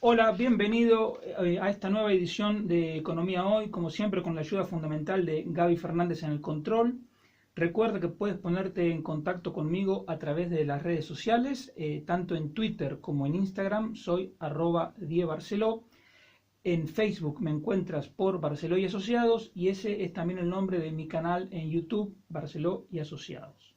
Hola, bienvenido a esta nueva edición de Economía Hoy, como siempre con la ayuda fundamental de Gaby Fernández en el control. Recuerda que puedes ponerte en contacto conmigo a través de las redes sociales, tanto en Twitter como en Instagram, soy @diebarceló. En Facebook me encuentras por Barceló y Asociados y ese es también el nombre de mi canal en YouTube, Barceló y Asociados.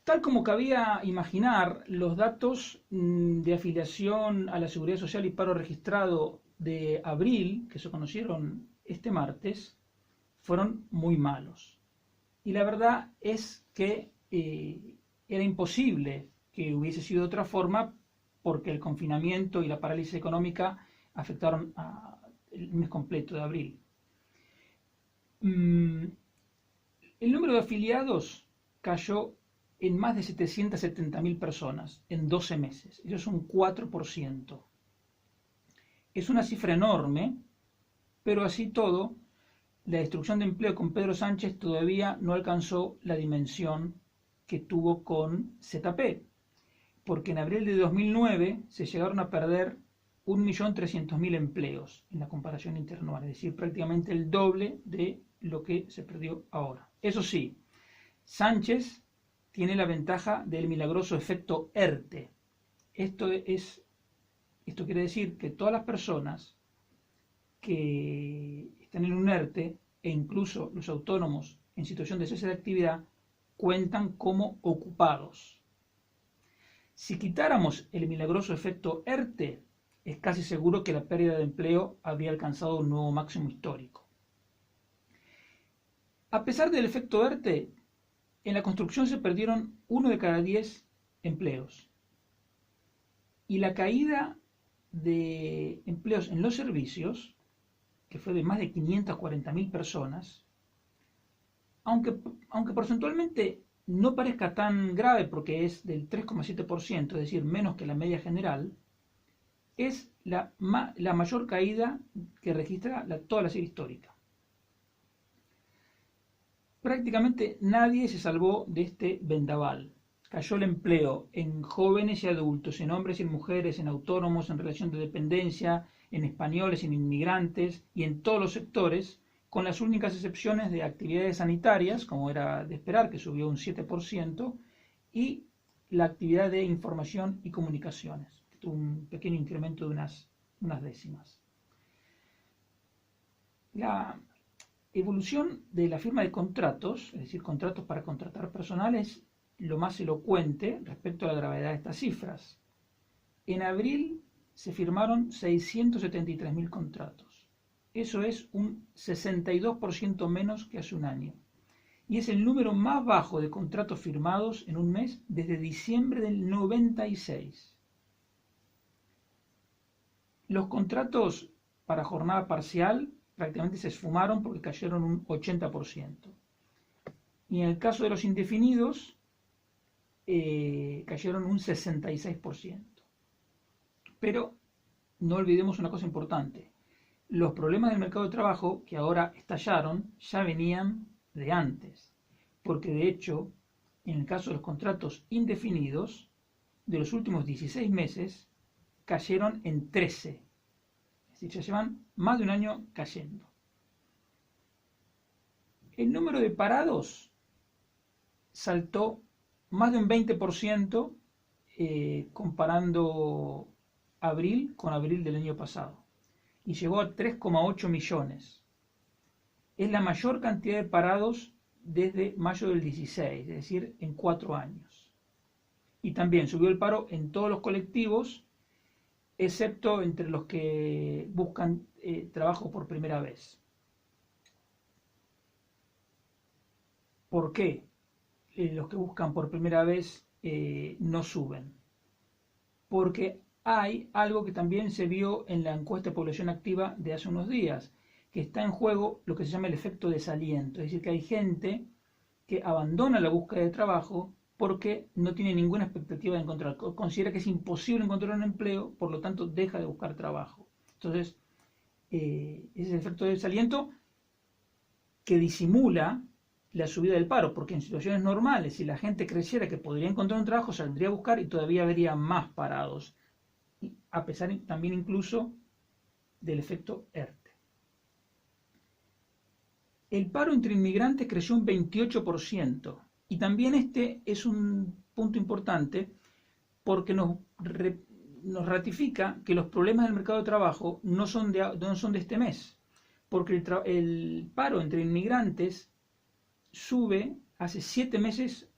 Tal como cabía imaginar, los datos de afiliación a la Seguridad Social y paro registrado de abril, que se conocieron este martes, fueron muy malos. Y la verdad es que era imposible que hubiese sido de otra forma porque el confinamiento y la parálisis económica afectaron el mes completo de abril. El número de afiliados cayó en más de 770.000 personas en 12 meses. Eso es un 4%. Es una cifra enorme, pero así todo, la destrucción de empleo con Pedro Sánchez todavía no alcanzó la dimensión que tuvo con ZP, porque en abril de 2009 se llegaron a perder 1.300.000 empleos en la comparación interanual, es decir, prácticamente el doble de lo que se perdió ahora. Eso sí, Sánchez tiene la ventaja del milagroso efecto ERTE. Esto quiere decir que todas las personas que están en un ERTE, e incluso los autónomos en situación de cese de actividad, cuentan como ocupados. Si quitáramos el milagroso efecto ERTE, es casi seguro que la pérdida de empleo habría alcanzado un nuevo máximo histórico. A pesar del efecto ERTE, en la construcción se perdieron 1 de cada 10 empleos. Y la caída de empleos en los servicios, que fue de más de 540.000 personas, aunque porcentualmente no parezca tan grave porque es del 3,7%, es decir, menos que la media general, es la mayor caída que registra toda la serie histórica. Prácticamente nadie se salvó de este vendaval. Cayó el empleo en jóvenes y adultos, en hombres y en mujeres, en autónomos, en relación de dependencia, en españoles, en inmigrantes y en todos los sectores, con las únicas excepciones de actividades sanitarias, como era de esperar, que subió un 7%, y la actividad de información y comunicaciones, que tuvo un pequeño incremento de unas décimas. La evolución de la firma de contratos, es decir, contratos para contratar personal, es lo más elocuente respecto a la gravedad de estas cifras. En abril se firmaron 673.000 contratos. Eso es un 62% menos que hace un año. Y es el número más bajo de contratos firmados en un mes desde diciembre del 96. Los contratos para jornada parcial prácticamente se esfumaron porque cayeron un 80%. Y en el caso de los indefinidos, cayeron un 66%. Pero no olvidemos una cosa importante. Los problemas del mercado de trabajo que ahora estallaron ya venían de antes. Porque de hecho, en el caso de los contratos indefinidos, de los últimos 16 meses, cayeron en 13. Es decir, ya llevan más de un año cayendo. El número de parados saltó más de un 20% comparando abril con abril del año pasado y llegó a 3,8 millones. Es la mayor cantidad de parados desde mayo del 16, es decir, en 4 años. Y también subió el paro en todos los colectivos, excepto entre los que buscan trabajo por primera vez. ¿Por qué los que buscan por primera vez no suben? Porque hay algo que también se vio en la encuesta de población activa de hace unos días, que está en juego lo que se llama el efecto desaliento, es decir, que hay gente que abandona la búsqueda de trabajo porque no tiene ninguna expectativa de encontrar, considera que es imposible encontrar un empleo, por lo tanto deja de buscar trabajo. Entonces, ese es el efecto de desaliento que disimula la subida del paro, porque en situaciones normales, si la gente creyera que podría encontrar un trabajo, saldría a buscar y todavía habría más parados. a pesar también incluso del efecto ERTE. El paro entre inmigrantes creció un 28%, y también este es un punto importante porque nos ratifica que los problemas del mercado de trabajo no son de este mes, porque el paro entre inmigrantes sube hace 7 meses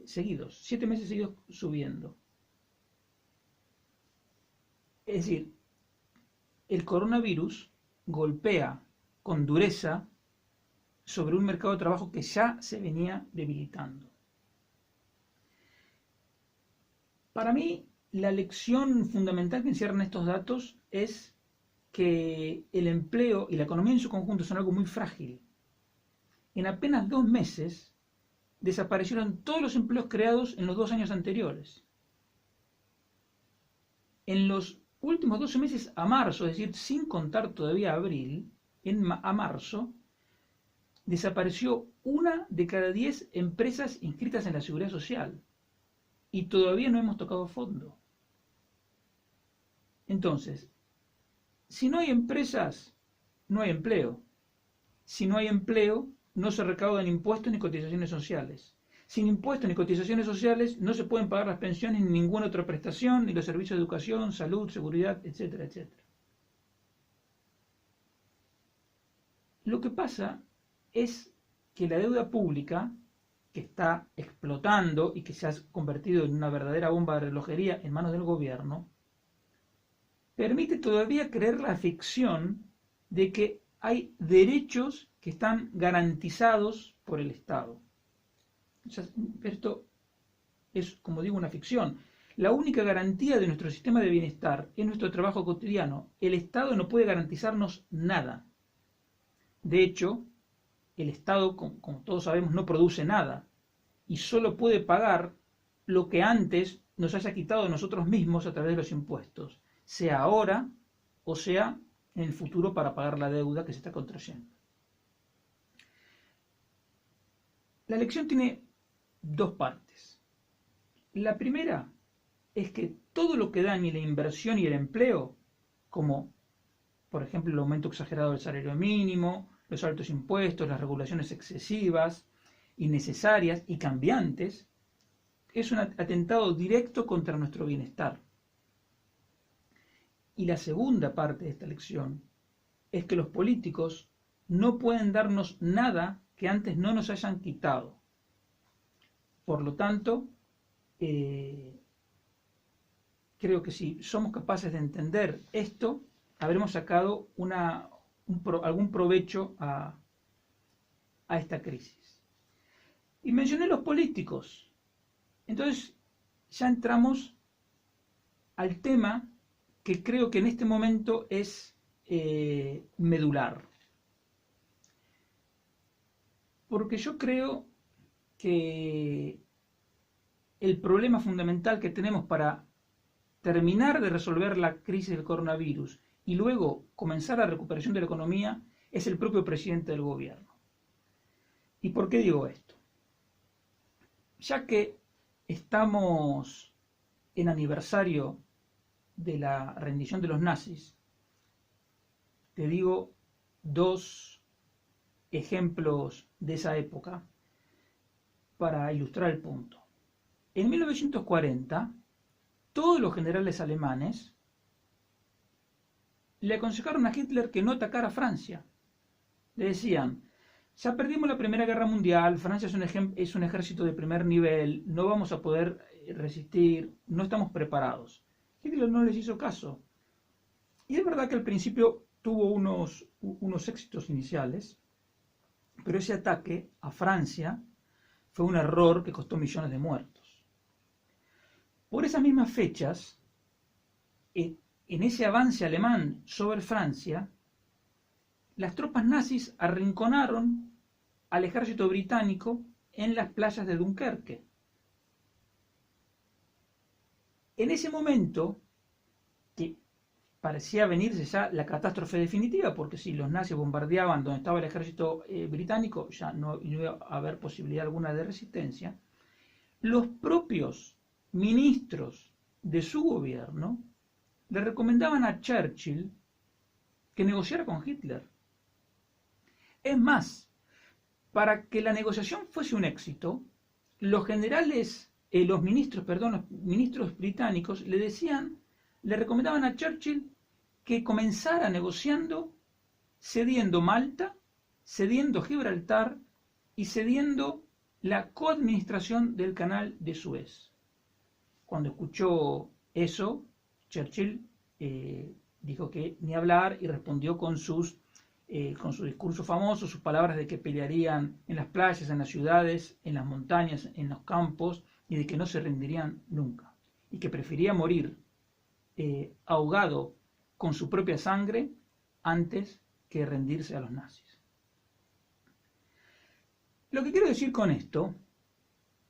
seguidos, 7 meses seguidos subiendo. Es decir, el coronavirus golpea con dureza sobre un mercado de trabajo que ya se venía debilitando. Para mí, la lección fundamental que encierran estos datos es que el empleo y la economía en su conjunto son algo muy frágil. En apenas 2 meses desaparecieron todos los empleos creados en los 2 años anteriores. En los últimos 12 meses a marzo, es decir, sin contar todavía abril, a marzo, desapareció 1 de cada 10 empresas inscritas en la Seguridad Social. Y todavía no hemos tocado fondo. Entonces, si no hay empresas, no hay empleo. Si no hay empleo, no se recaudan impuestos ni cotizaciones sociales. Sin impuestos ni cotizaciones sociales no se pueden pagar las pensiones ni ninguna otra prestación, ni los servicios de educación, salud, seguridad, etcétera, etcétera. Lo que pasa es que la deuda pública, que está explotando y que se ha convertido en una verdadera bomba de relojería en manos del gobierno, permite todavía creer la ficción de que hay derechos que están garantizados por el Estado. Esto es, como digo, una ficción. La única garantía de nuestro sistema de bienestar es nuestro trabajo cotidiano. El Estado no puede garantizarnos nada. De hecho, el Estado, como todos sabemos, no produce nada y solo puede pagar lo que antes nos haya quitado de nosotros mismos a través de los impuestos, sea ahora o sea en el futuro para pagar la deuda que se está contrayendo. La lección tiene 2 partes. La primera es que todo lo que dañe la inversión y el empleo, como por ejemplo el aumento exagerado del salario mínimo, los altos impuestos, las regulaciones excesivas, innecesarias y cambiantes, es un atentado directo contra nuestro bienestar. Y la segunda parte de esta lección es que los políticos no pueden darnos nada que antes no nos hayan quitado. Por lo tanto, creo que si somos capaces de entender esto, habremos sacado algún provecho a esta crisis. Y mencioné los políticos. Entonces, ya entramos al tema que creo que en este momento es medular. Porque yo creo que el problema fundamental que tenemos para terminar de resolver la crisis del coronavirus y luego comenzar la recuperación de la economía es el propio presidente del gobierno. ¿Y por qué digo esto? Ya que estamos en aniversario de la rendición de los nazis, te digo 2 ejemplos de esa época para ilustrar el punto. En 1940, todos los generales alemanes le aconsejaron a Hitler que no atacara a Francia. Le decían, ya perdimos la Primera Guerra Mundial, Francia es un ejército de primer nivel, no vamos a poder resistir, no estamos preparados. Hitler no les hizo caso. Y es verdad que al principio tuvo unos éxitos iniciales, pero ese ataque a Francia fue un error que costó millones de muertos. Por esas mismas fechas, en ese avance alemán sobre Francia, las tropas nazis arrinconaron al ejército británico en las playas de Dunkerque. En ese momento, que parecía venirse ya la catástrofe definitiva, porque si los nazis bombardeaban donde estaba el ejército británico, ya no iba a haber posibilidad alguna de resistencia, los propios ministros de su gobierno le recomendaban a Churchill que negociara con Hitler. Es más, para que la negociación fuese un éxito, los ministros británicos le recomendaban a Churchill que comenzara negociando cediendo Malta, cediendo Gibraltar y cediendo la coadministración del canal de Suez. Cuando escuchó eso, Churchill dijo que ni hablar y respondió con su discurso famoso, sus palabras de que pelearían en las playas, en las ciudades, en las montañas, en los campos y de que no se rendirían nunca y que prefería morir ahogado con su propia sangre antes que rendirse a los nazis. Lo que quiero decir con esto,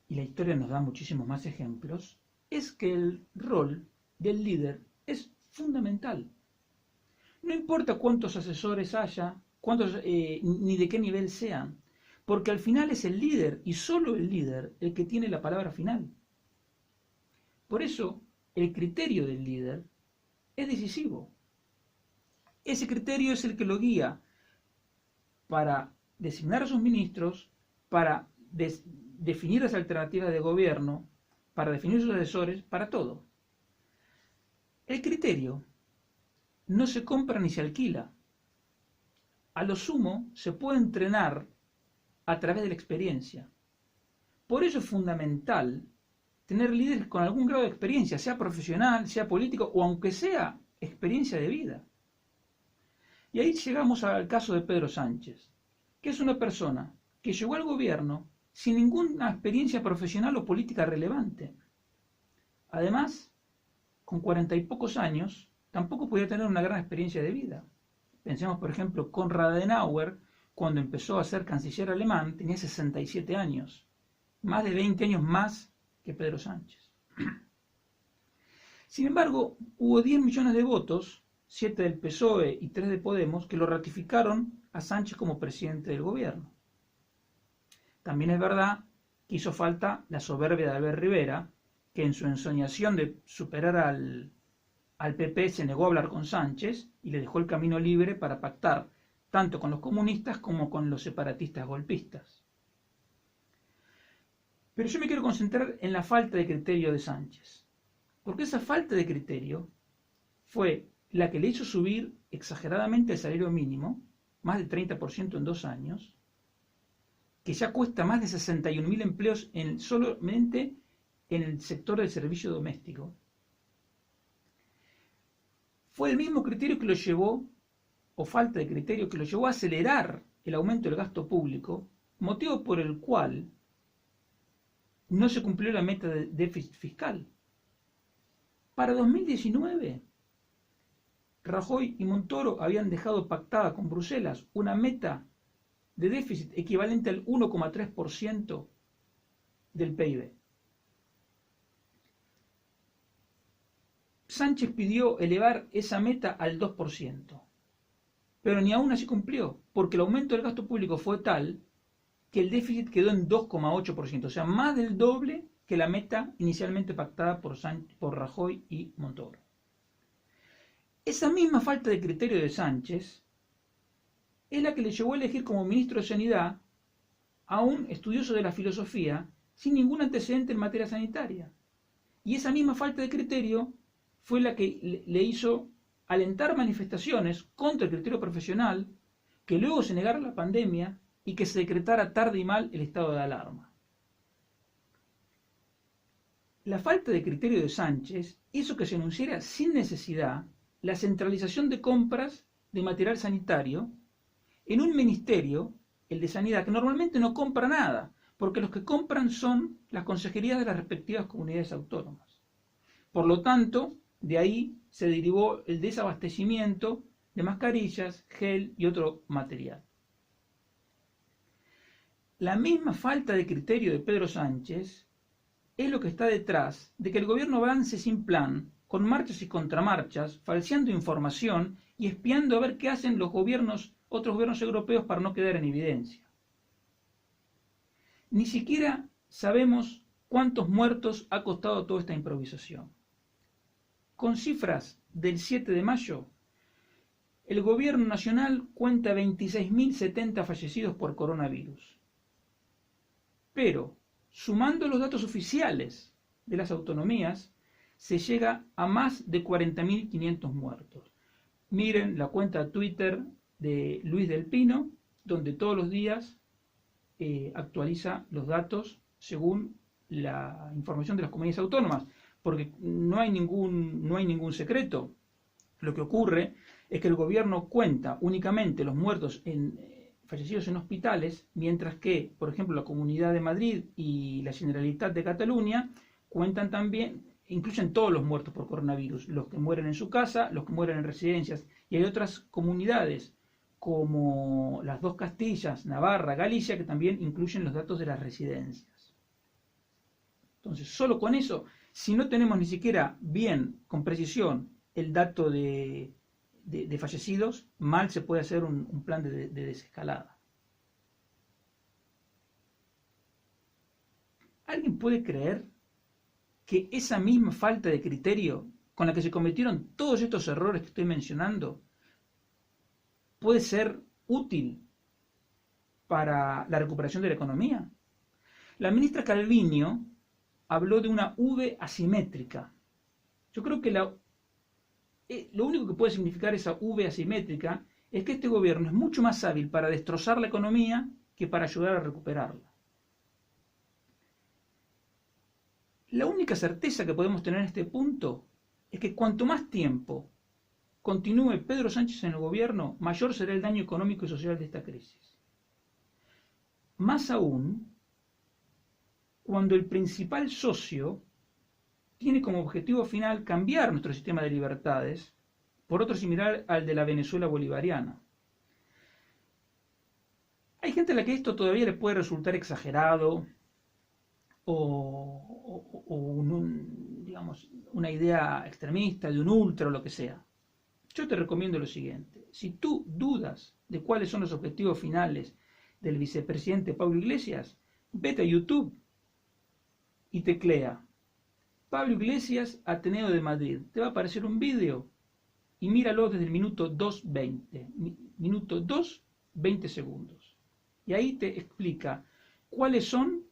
y la historia nos da muchísimos más ejemplos, es que el rol del líder es fundamental. No importa cuántos asesores haya, ni de qué nivel sean, porque al final es el líder y solo el líder el que tiene la palabra final. Por eso, el criterio del líder es decisivo. Ese criterio es el que lo guía para designar a sus ministros, para definir las alternativas de gobierno, para definir sus asesores, para todo. El criterio no se compra ni se alquila. A lo sumo se puede entrenar a través de la experiencia. Por eso es fundamental tener líderes con algún grado de experiencia, sea profesional, sea político o aunque sea experiencia de vida. Y ahí llegamos al caso de Pedro Sánchez, que es una persona que llegó al gobierno sin ninguna experiencia profesional o política relevante. Además, con 40 y pocos años, tampoco podía tener una gran experiencia de vida. Pensemos, por ejemplo, Konrad Adenauer, cuando empezó a ser canciller alemán, tenía 67 años, más de 20 años más que Pedro Sánchez. Sin embargo, hubo 10 millones de votos, 7 del PSOE y 3 de Podemos, que lo ratificaron a Sánchez como presidente del gobierno. También es verdad que hizo falta la soberbia de Albert Rivera, que en su ensoñación de superar al PP se negó a hablar con Sánchez y le dejó el camino libre para pactar tanto con los comunistas como con los separatistas golpistas. Pero yo me quiero concentrar en la falta de criterio de Sánchez, porque esa falta de criterio fue la que le hizo subir exageradamente el salario mínimo, más del 30% en 2 años, que ya cuesta más de 61.000 empleos solamente en el sector del servicio doméstico. Fue el mismo criterio que lo llevó, o falta de criterio, que lo llevó a acelerar el aumento del gasto público, motivo por el cual no se cumplió la meta de déficit fiscal. Para 2019, Rajoy y Montoro habían dejado pactada con Bruselas una meta de déficit equivalente al 1,3% del PIB. Sánchez pidió elevar esa meta al 2%, pero ni aún así cumplió, porque el aumento del gasto público fue tal que el déficit quedó en 2,8%, o sea, más del doble que la meta inicialmente pactada por Rajoy y Montoro. Esa misma falta de criterio de Sánchez es la que le llevó a elegir como ministro de Sanidad a un estudioso de la filosofía sin ningún antecedente en materia sanitaria. Y esa misma falta de criterio fue la que le hizo alentar manifestaciones contra el criterio profesional, que luego se negara la pandemia y que se decretara tarde y mal el estado de alarma. La falta de criterio de Sánchez hizo que se anunciara sin necesidad la centralización de compras de material sanitario en un ministerio, el de Sanidad, que normalmente no compra nada, porque los que compran son las consejerías de las respectivas comunidades autónomas. Por lo tanto, de ahí se derivó el desabastecimiento de mascarillas, gel y otro material. La misma falta de criterio de Pedro Sánchez es lo que está detrás de que el gobierno avance sin plan, con marchas y contramarchas, falseando información y espiando a ver qué hacen otros gobiernos europeos para no quedar en evidencia. Ni siquiera sabemos cuántos muertos ha costado toda esta improvisación. Con cifras del 7 de mayo, el gobierno nacional cuenta 26.070 fallecidos por coronavirus. Pero, sumando los datos oficiales de las autonomías, se llega a más de 40.500 muertos. Miren la cuenta de Twitter de Luis del Pino, donde todos los días actualiza los datos según la información de las comunidades autónomas, porque no hay ningún secreto. Lo que ocurre es que el gobierno cuenta únicamente los muertos fallecidos en hospitales, mientras que, por ejemplo, la Comunidad de Madrid y la Generalitat de Cataluña cuentan también, incluyen todos los muertos por coronavirus, los que mueren en su casa, los que mueren en residencias, y hay otras comunidades como las dos Castillas, Navarra, Galicia, que también incluyen los datos de las residencias. Entonces, solo con eso, si no tenemos ni siquiera bien, con precisión, el dato de fallecidos, mal se puede hacer un plan de desescalada. ¿Alguien puede creer que esa misma falta de criterio con la que se cometieron todos estos errores que estoy mencionando puede ser útil para la recuperación de la economía? La ministra Calviño habló de una V asimétrica. Yo creo que lo único que puede significar esa V asimétrica es que este gobierno es mucho más hábil para destrozar la economía que para ayudar a recuperarla. La única certeza que podemos tener en este punto es que cuanto más tiempo continúe Pedro Sánchez en el gobierno, mayor será el daño económico y social de esta crisis. Más aún, cuando el principal socio tiene como objetivo final cambiar nuestro sistema de libertades por otro similar al de la Venezuela bolivariana. Hay gente a la que esto todavía le puede resultar exagerado o digamos, una idea extremista de un ultra o lo que sea. Yo te recomiendo lo siguiente: si tú dudas de cuáles son los objetivos finales del vicepresidente Pablo Iglesias, vete a YouTube y teclea Pablo Iglesias, Ateneo de Madrid. Te va a aparecer un vídeo y míralo desde el minuto 2:20. Minuto 2:20 segundos. Y ahí te explica cuáles son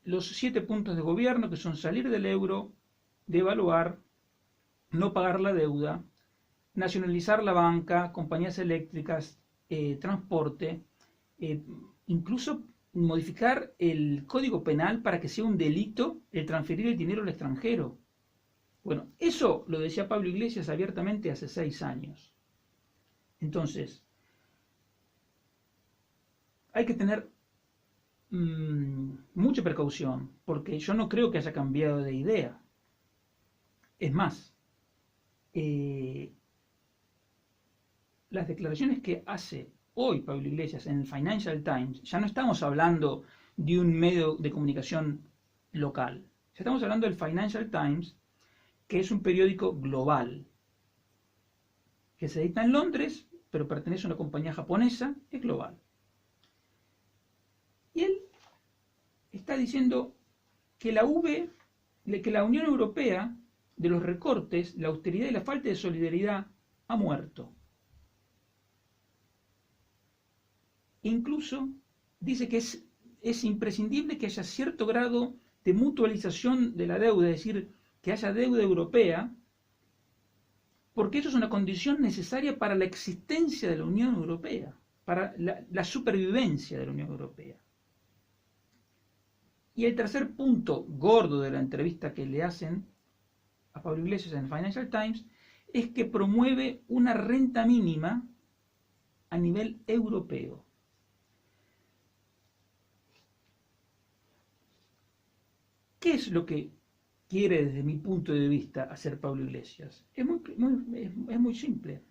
los 7 puntos de gobierno, que son salir del euro, devaluar, no pagar la deuda, nacionalizar la banca, compañías eléctricas, transporte, incluso modificar el código penal para que sea un delito el transferir el dinero al extranjero. Bueno, eso lo decía Pablo Iglesias abiertamente hace 6 años. Entonces, hay que tener mucha precaución, porque yo no creo que haya cambiado de idea. Es más, las declaraciones que hace hoy Pablo Iglesias en el Financial Times, ya no estamos hablando de un medio de comunicación local, ya estamos hablando del Financial Times, que es un periódico global, que se edita en Londres, pero pertenece a una compañía japonesa, es global. Y él está diciendo que la Unión Europea, de los recortes, la austeridad y la falta de solidaridad, ha muerto. Incluso dice que es imprescindible que haya cierto grado de mutualización de la deuda, es decir, que haya deuda europea, porque eso es una condición necesaria para la existencia de la Unión Europea, para la supervivencia de la Unión Europea. Y el tercer punto gordo de la entrevista que le hacen a Pablo Iglesias en el Financial Times es que promueve una renta mínima a nivel europeo. ¿Qué es lo que quiere, desde mi punto de vista, hacer Pablo Iglesias? Es muy simple.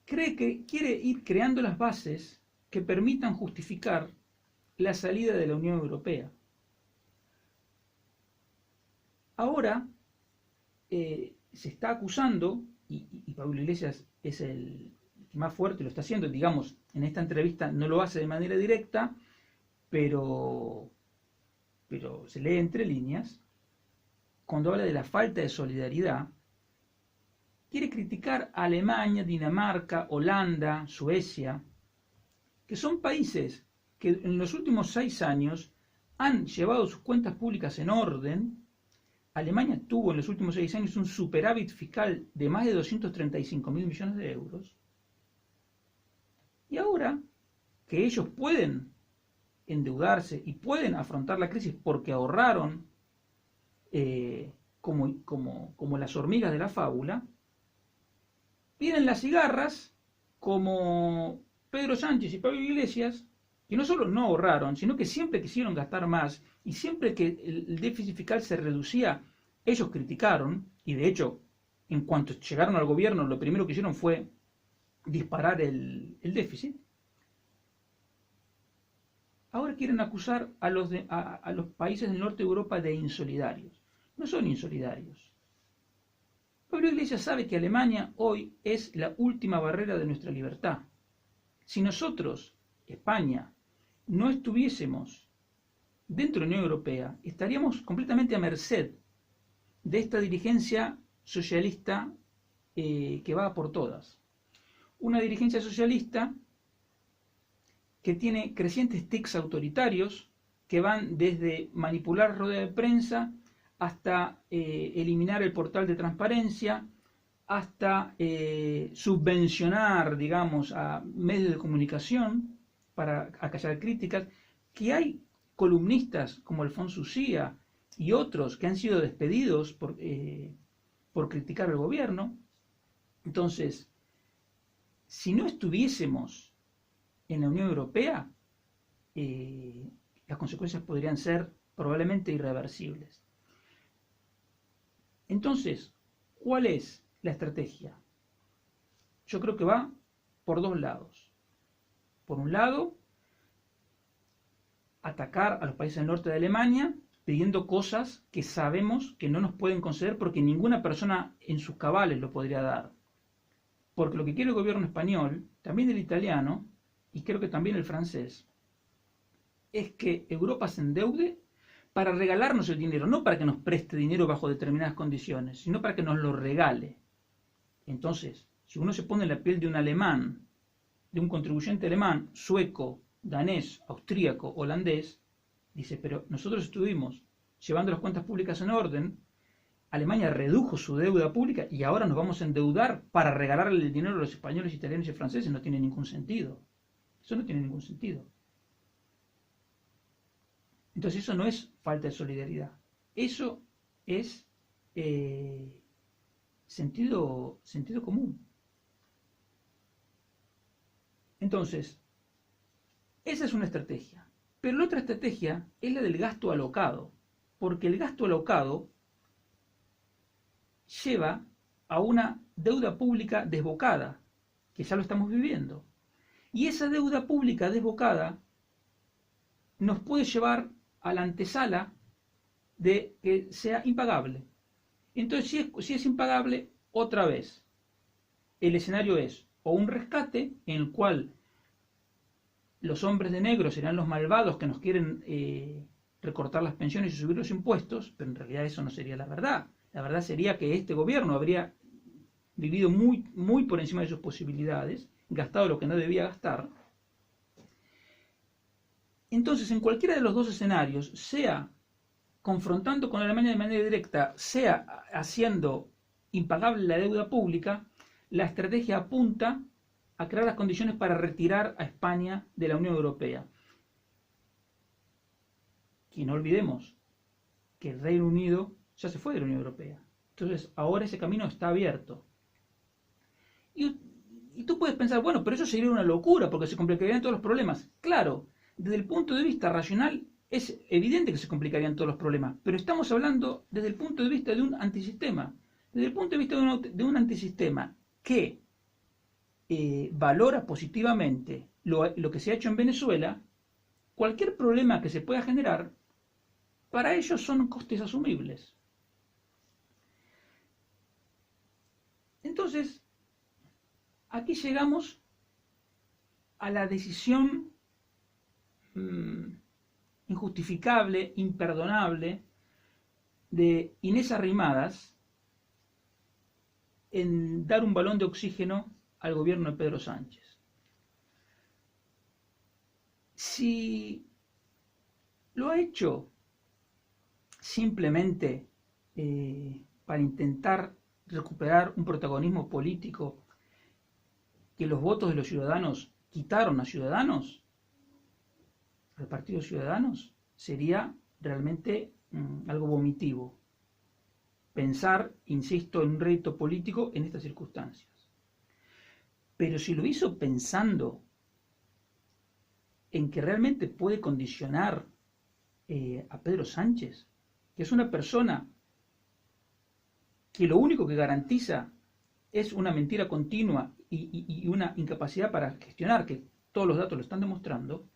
Cree que quiere ir creando las bases que permitan justificar la salida de la Unión Europea. Ahora se está acusando, y Pablo Iglesias es el que más fuerte lo está haciendo, digamos, en esta entrevista no lo hace de manera directa, pero se lee entre líneas, cuando habla de la falta de solidaridad, quiere criticar a Alemania, Dinamarca, Holanda, Suecia, que son países que en los últimos 6 años han llevado sus cuentas públicas en orden. Alemania tuvo en los últimos 6 años un superávit fiscal de más de 235.000 millones de euros. Y ahora que ellos pueden endeudarse y pueden afrontar la crisis porque ahorraron como las hormigas de la fábula, vienen las cigarras como Pedro Sánchez y Pablo Iglesias, que no solo no ahorraron, sino que siempre quisieron gastar más y siempre que el déficit fiscal se reducía, ellos criticaron, y de hecho, en cuanto llegaron al gobierno, lo primero que hicieron fue disparar el déficit. Ahora quieren acusar a los países del norte de Europa de insolidarios. No son insolidarios. Pablo Iglesias sabe que Alemania hoy es la última barrera de nuestra libertad. Si nosotros, España, no estuviésemos dentro de la Unión Europea, estaríamos completamente a merced de esta dirigencia socialista que va por todas. Una dirigencia socialista que tiene crecientes tics autoritarios que van desde manipular rueda de prensa hasta eliminar el portal de transparencia, hasta subvencionar, digamos, a medios de comunicación para acallar críticas, que hay columnistas como Alfonso Ucía y otros que han sido despedidos por criticar al gobierno. Entonces, si no estuviésemos en la Unión Europea, las consecuencias podrían ser probablemente irreversibles. Entonces, ¿cuál es la estrategia? Yo creo que va por dos lados. Por un lado, atacar a los países del norte de Alemania pidiendo cosas que sabemos que no nos pueden conceder porque ninguna persona en sus cabales lo podría dar. Porque lo que quiere el gobierno español, también el italiano, y creo que también el francés, es que Europa se endeude para regalarnos el dinero, no para que nos preste dinero bajo determinadas condiciones, sino para que nos lo regale. Entonces, si uno se pone en la piel de un alemán, de un contribuyente alemán, sueco, danés, austríaco, holandés, dice, pero nosotros estuvimos llevando las cuentas públicas en orden, Alemania redujo su deuda pública y ahora nos vamos a endeudar para regalarle el dinero a los españoles, italianos y franceses. No tiene ningún sentido. Eso no tiene ningún sentido. Entonces eso no es falta de solidaridad. Eso es sentido común. Entonces, esa es una estrategia. Pero la otra estrategia es la del gasto alocado. Porque el gasto alocado lleva a una deuda pública desbocada, que ya lo estamos viviendo. Y esa deuda pública desbocada nos puede llevar a la antesala de que sea impagable. Entonces, si es impagable, otra vez, el escenario es o un rescate en el cual los hombres de negro serán los malvados que nos quieren recortar las pensiones y subir los impuestos, pero en realidad eso no sería la verdad. La verdad sería que este gobierno habría vivido muy, muy por encima de sus posibilidades, gastado lo que no debía gastar. Entonces, en cualquiera de los dos escenarios, sea confrontando con Alemania de manera directa, sea haciendo impagable la deuda pública, la estrategia apunta a crear las condiciones para retirar a España de la Unión Europea. Y no olvidemos que el Reino Unido ya se fue de la Unión Europea. Entonces, ahora ese camino está abierto. Y tú puedes pensar, bueno, pero eso sería una locura porque se complicarían todos los problemas. Claro, desde el punto de vista racional es evidente que se complicarían todos los problemas, pero estamos hablando desde el punto de vista de un antisistema. Desde el punto de vista de un antisistema que valora positivamente lo que se ha hecho en Venezuela, cualquier problema que se pueda generar, para ellos son costes asumibles. Entonces, aquí llegamos a la decisión injustificable, imperdonable de Inés Arrimadas, en dar un balón de oxígeno al gobierno de Pedro Sánchez. Si lo ha hecho simplemente para intentar recuperar un protagonismo político que los votos de los ciudadanos quitaron a Ciudadanos, al Partido Ciudadanos, sería realmente algo vomitivo. Pensar, insisto, en un rédito político en estas circunstancias. Pero si lo hizo pensando en que realmente puede condicionar a Pedro Sánchez, que es una persona que lo único que garantiza es una mentira continua y una incapacidad para gestionar, que todos los datos lo están demostrando,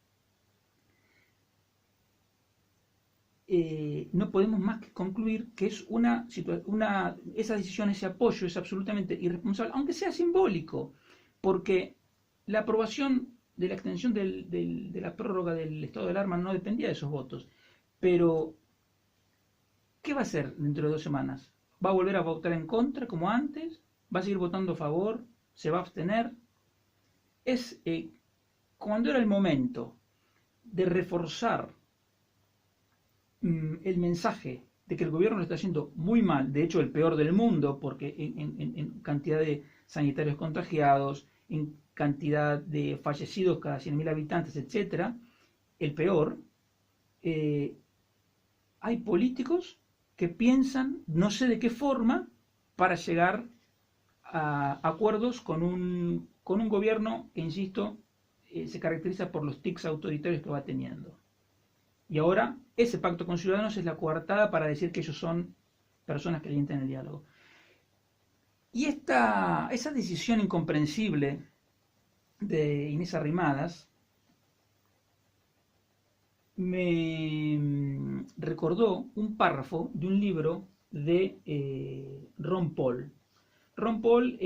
no podemos más que concluir que es esa decisión, ese apoyo es absolutamente irresponsable, aunque sea simbólico, porque la aprobación de la extensión de la prórroga del estado de alarma no dependía de esos votos. Pero, ¿qué va a hacer dentro de 2 semanas? ¿Va a volver a votar en contra como antes? ¿Va a seguir votando a favor? ¿Se va a abstener? Es cuando era el momento de reforzar el mensaje de que el gobierno lo está haciendo muy mal, de hecho el peor del mundo, porque en cantidad de sanitarios contagiados, en cantidad de fallecidos cada 100.000 habitantes, etc., el peor, hay políticos que piensan, no sé de qué forma, para llegar a acuerdos con un gobierno que, insisto, se caracteriza por los tics autoritarios que va teniendo. Y ahora ese pacto con Ciudadanos es la coartada para decir que ellos son personas que alientan el diálogo. Y esa decisión incomprensible de Inés Arrimadas me recordó un párrafo de un libro de Ron Paul. Ron Paul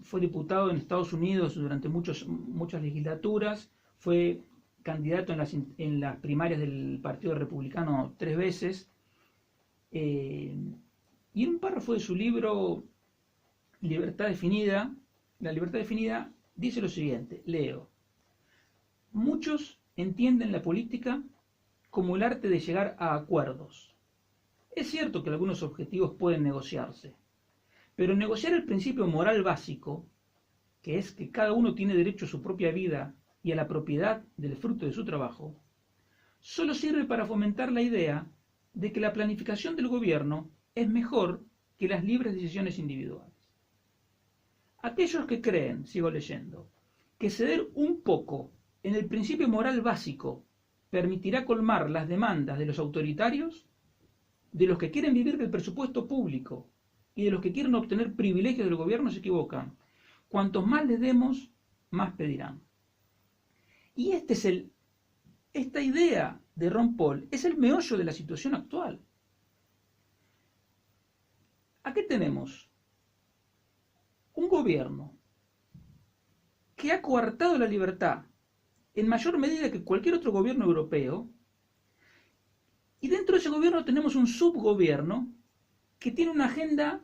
fue diputado en Estados Unidos durante muchas legislaturas, fue candidato en las primarias del Partido Republicano 3 veces, y en un párrafo de su libro Libertad Definida, La Libertad Definida, dice lo siguiente, leo: muchos entienden la política como el arte de llegar a acuerdos. Es cierto que algunos objetivos pueden negociarse, pero negociar el principio moral básico, que es que cada uno tiene derecho a su propia vida y a la propiedad del fruto de su trabajo, solo sirve para fomentar la idea de que la planificación del gobierno es mejor que las libres decisiones individuales. Aquellos que creen, sigo leyendo, que ceder un poco en el principio moral básico permitirá colmar las demandas de los autoritarios, de los que quieren vivir del presupuesto público y de los que quieren obtener privilegios del gobierno, se equivocan. Cuantos más les demos, más pedirán. Y esta idea de Ron Paul es el meollo de la situación actual. Aquí tenemos un gobierno que ha coartado la libertad en mayor medida que cualquier otro gobierno europeo, y dentro de ese gobierno tenemos un subgobierno que tiene una agenda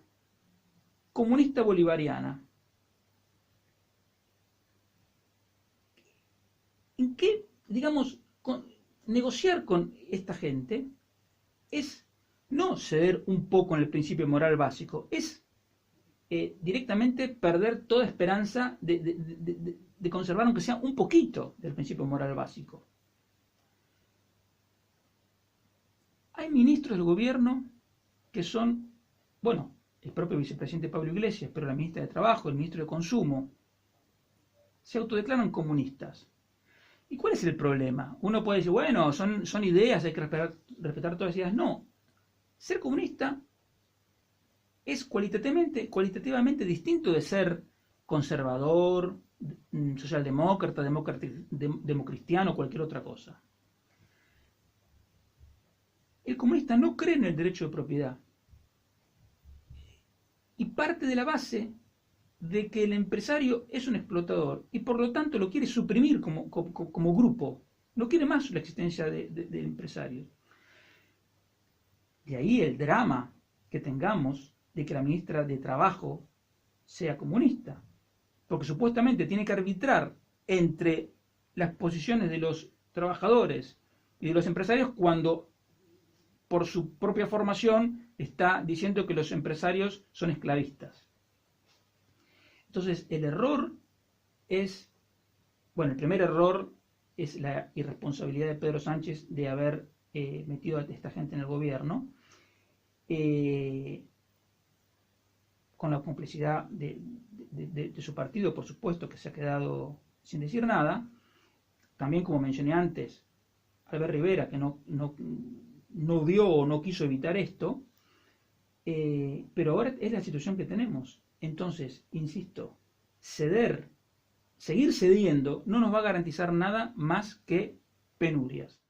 comunista bolivariana. ¿En qué, digamos, negociar con esta gente es no ceder un poco en el principio moral básico, es directamente perder toda esperanza de conservar, aunque sea un poquito, del principio moral básico? Hay ministros del gobierno que son, bueno, el propio vicepresidente Pablo Iglesias, pero la ministra de Trabajo, el ministro de Consumo, se autodeclaran comunistas. ¿Y cuál es el problema? Uno puede decir, bueno, son ideas, hay que respetar todas las ideas. No. Ser comunista es cualitativamente distinto de ser conservador, socialdemócrata, democristiano o cualquier otra cosa. El comunista no cree en el derecho de propiedad. Y parte de la base de que el empresario es un explotador y por lo tanto lo quiere suprimir como grupo. No quiere más la existencia del empresario. De ahí el drama que tengamos de que la ministra de Trabajo sea comunista, porque supuestamente tiene que arbitrar entre las posiciones de los trabajadores y de los empresarios cuando por su propia formación está diciendo que los empresarios son esclavistas. Entonces el error es, bueno, el primer error es la irresponsabilidad de Pedro Sánchez de haber metido a esta gente en el gobierno, con la complicidad de su partido, por supuesto, que se ha quedado sin decir nada. También, como mencioné antes, Albert Rivera, que no vio o no quiso evitar esto, pero ahora es la situación que tenemos. Entonces, insisto, seguir cediendo no nos va a garantizar nada más que penurias.